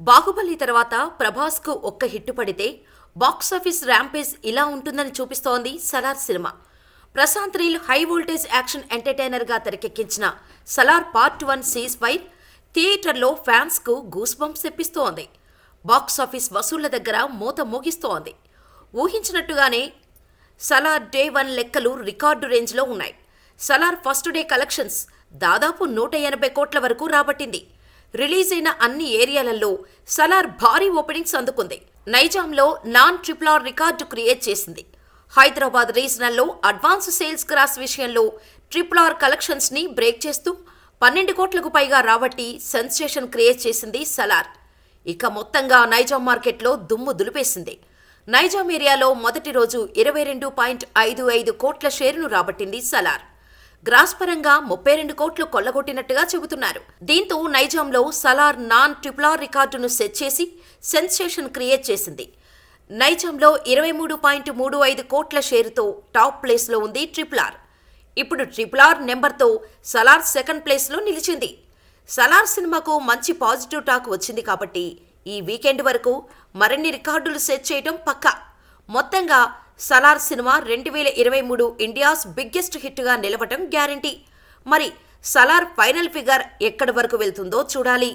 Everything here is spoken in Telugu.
బాహుబలి తర్వాత ప్రభాస్కు ఒక్క హిట్టు పడితే బాక్సాఫీస్ ర్యాంపేజ్ ఇలా ఉంటుందని చూపిస్తోంది సలార్ సినిమా. Prashanth Neel high voltage action ఎంటర్టైనర్గా తెరకెక్కించిన సలార్ పార్ట్ 1 సీజ్ ఫైర్ థియేటర్లో ఫ్యాన్స్కు గూస్ బంప్స్ తెప్పిస్తోంది. బాక్సాఫీస్ వసూళ్ల దగ్గర మోత మోగిస్తోంది. ఊహించినట్టుగానే సలార్ డే 1 లెక్కలు రికార్డు రేంజ్లో ఉన్నాయి. సలార్ ఫస్ట్ డే కలెక్షన్స్ దాదాపు 180 కోట్ల వరకు రాబట్టింది. రిలీజ్ అయిన అన్ని ఏరియాలలో సలార్ భారీ ఓపెనింగ్స్ అందుకుంది. నైజాంలో నాన్ ట్రిపుల్ రికార్డు క్రియేట్ చేసింది. హైదరాబాద్ రీజనల్లో అడ్వాన్స్ సేల్స్ క్రాస్ విషయంలో ట్రిపుల్ కలెక్షన్స్ ని బ్రేక్ చేస్తూ 12 కోట్లకు పైగా రాబట్టి సెన్సేషన్ క్రియేట్ చేసింది సలార్. ఇక మొత్తంగా నైజాం మార్కెట్లో దుమ్ము దులిపేసింది. నైజాం ఏరియాలో మొదటి రోజు 22.55 కోట్ల షేరును రాబట్టింది సలార్. గ్రాస్ పరంగా 32 కోట్లు కొల్లగొట్టినట్టుగా చెబుతున్నారు. దీంతో నైజాంలో సలార్ నాన్ ట్రిపుల్ రికార్డును సెట్ చేసి సెన్సేషన్ క్రియేట్ చేసింది. నైజాంలో 23.35 కోట్ల షేరుతో టాప్ ప్లేస్లో ఉంది ట్రిపుల్. ఇప్పుడు ట్రిపుల్ నెంబర్తో సలార్ సెకండ్ ప్లేస్లో నిలిచింది. సలార్ సినిమాకు మంచి పాజిటివ్ టాక్ వచ్చింది కాబట్టి ఈ వీకెండ్ వరకు మరిన్ని రికార్డులు సెట్ చేయడం పక్కా. మొత్తంగా సలార్ సినిమా 2023 ఇండియాస్ బిగ్గెస్ట్ హిట్గా నిలవటం గ్యారంటీ. మరి సలార్ ఫైనల్ ఫిగర్ ఎక్కడి వరకు వెళ్తుందో చూడాలి.